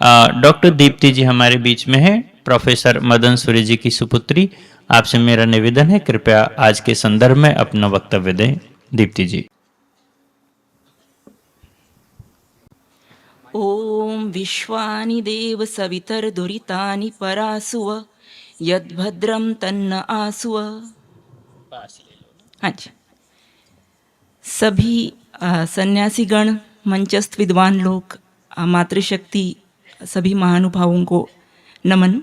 Doctor Deepti जी हमारे बीच में है, प्रोफेसर मदन सूर्य जी की सुपुत्री। आपसे मेरा निवेदन है, कृपया आज के संदर्भ में अपना वक्तव्य दें। दीप्ति जी। ओम विश्वानि देव सवितर्दुरितानि परासुव यद्भद्रं तन्न आसुव। हाँ जी। सभी सन्यासीगण, मंचस्थ विद्वान लोग, मातृशक्ति, सभी महानुभावों को नमन।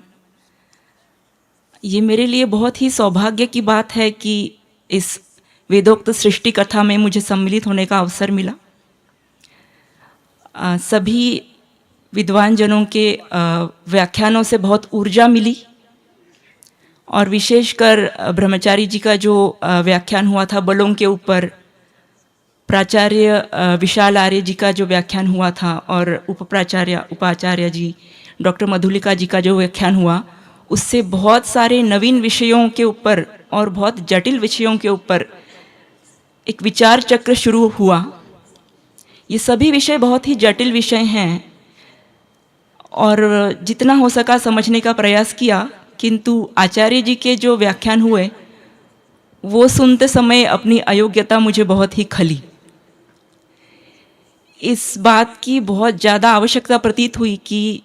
ये मेरे लिए बहुत ही सौभाग्य की बात है कि इस वेदोक्त सृष्टि कथा में मुझे सम्मिलित होने का अवसर मिला। सभी विद्वान जनों के व्याख्यानों से बहुत ऊर्जा मिली और विशेषकर ब्रह्मचारी जी का जो व्याख्यान हुआ था बलों के ऊपर, प्राचार्य विशाल आर्य जी का जो व्याख्यान हुआ था और उपाचार्य जी डॉक्टर मधुलिका जी का जो व्याख्यान हुआ, उससे बहुत सारे नवीन विषयों के ऊपर और बहुत जटिल विषयों के ऊपर एक विचार चक्र शुरू हुआ। ये सभी विषय बहुत ही जटिल विषय हैं और जितना हो सका समझने का प्रयास किया, किंतु आचार्य जी के जो व्याख्यान हुए वो सुनते समय अपनी अयोग्यता मुझे बहुत ही खली। इस बात की बहुत ज़्यादा आवश्यकता प्रतीत हुई कि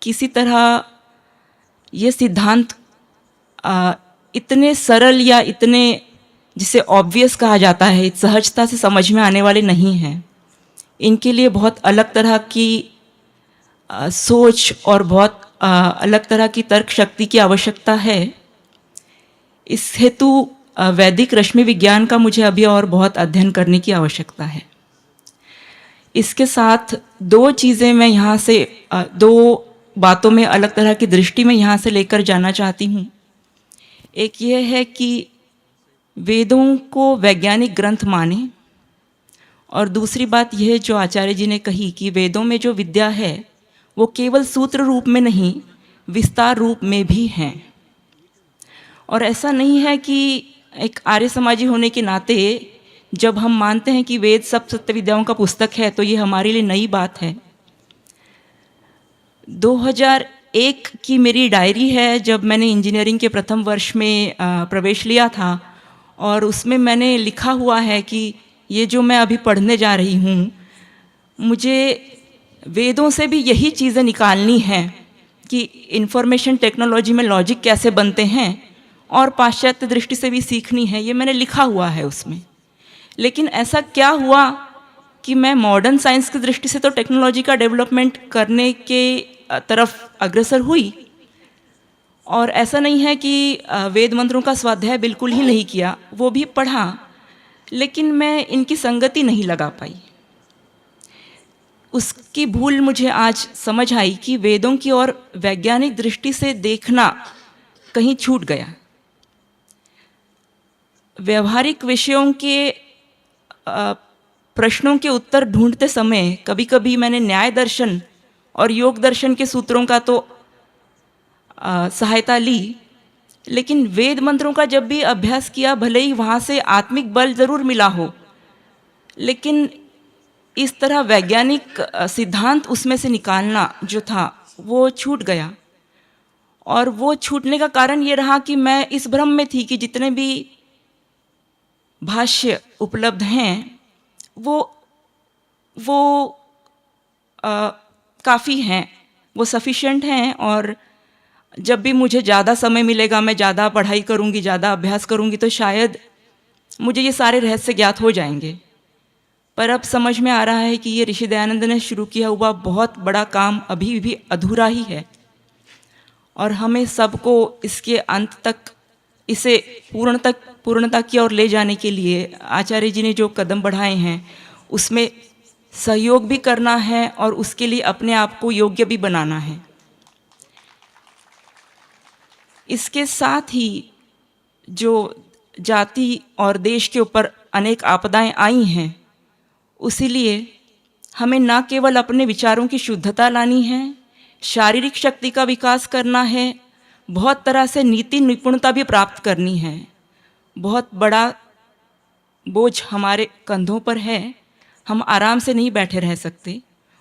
किसी तरह ये सिद्धांत इतने सरल या इतने जिसे ऑब्वियस कहा जाता है, सहजता से समझ में आने वाले नहीं हैं। इनके लिए बहुत अलग तरह की सोच और बहुत अलग तरह की तर्क शक्ति की आवश्यकता है। इस हेतु वैदिक रश्मि विज्ञान का मुझे अभी और बहुत अध्ययन करने की आवश्यकता है। इसके साथ दो चीज़ें मैं यहाँ से दो बातों में अलग तरह की दृष्टि में यहाँ से लेकर जाना चाहती हूँ। एक ये है कि वेदों को वैज्ञानिक ग्रंथ माने, और दूसरी बात यह जो आचार्य जी ने कही कि वेदों में जो विद्या है वो केवल सूत्र रूप में नहीं, विस्तार रूप में भी हैं। और ऐसा नहीं है कि एक आर्य समाजी होने के नाते जब हम मानते हैं कि वेद सब सत्य विद्याओं का पुस्तक है तो ये हमारे लिए नई बात है। 2001 की मेरी डायरी है, जब मैंने इंजीनियरिंग के प्रथम वर्ष में प्रवेश लिया था, और उसमें मैंने लिखा हुआ है कि ये जो मैं अभी पढ़ने जा रही हूँ, मुझे वेदों से भी यही चीज़ें निकालनी हैं कि इंफॉर्मेशन टेक्नोलॉजी में लॉजिक कैसे बनते हैं, और पाश्चात्य दृष्टि से भी सीखनी है। ये मैंने लिखा हुआ है उसमें। लेकिन ऐसा क्या हुआ कि मैं मॉडर्न साइंस की दृष्टि से तो टेक्नोलॉजी का डेवलपमेंट करने के तरफ अग्रसर हुई, और ऐसा नहीं है कि वेद मंत्रों का स्वाध्याय बिल्कुल ही नहीं किया, वो भी पढ़ा, लेकिन मैं इनकी संगति नहीं लगा पाई। उसकी भूल मुझे आज समझ आई कि वेदों की ओर वैज्ञानिक दृष्टि से देखना कहीं छूट गया। व्यवहारिक विषयों के प्रश्नों के उत्तर ढूंढते समय कभी कभी मैंने न्याय दर्शन और योग दर्शन के सूत्रों का तो सहायता ली, लेकिन वेद मंत्रों का जब भी अभ्यास किया, भले ही वहाँ से आत्मिक बल जरूर मिला हो, लेकिन इस तरह वैज्ञानिक सिद्धांत उसमें से निकालना जो था वो छूट गया। और वो छूटने का कारण ये रहा कि मैं इस भ्रम में थी कि जितने भी भाष्य उपलब्ध हैं वो काफ़ी हैं, वो सफिशिएंट हैं, और जब भी मुझे ज़्यादा समय मिलेगा, मैं ज़्यादा पढ़ाई करूँगी, ज़्यादा अभ्यास करूँगी, तो शायद मुझे ये सारे रहस्य ज्ञात हो जाएंगे। पर अब समझ में आ रहा है कि ये ऋषि दयानंद ने शुरू किया हुआ बहुत बड़ा काम अभी भी अधूरा ही है, और हमें सबको इसके अंत तक, इसे पूर्णता की ओर ले जाने के लिए आचार्य जी ने जो कदम बढ़ाए हैं उसमें सहयोग भी करना है और उसके लिए अपने आप को योग्य भी बनाना है। इसके साथ ही जो जाति और देश के ऊपर अनेक आपदाएं आई हैं, उसीलिए हमें न केवल अपने विचारों की शुद्धता लानी है, शारीरिक शक्ति का विकास करना है, बहुत तरह से नीति निपुणता भी प्राप्त करनी है। बहुत बड़ा बोझ हमारे कंधों पर है, हम आराम से नहीं बैठे रह सकते,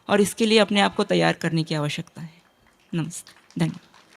और इसके लिए अपने आप को तैयार करने की आवश्यकता है। नमस्ते, धन्यवाद।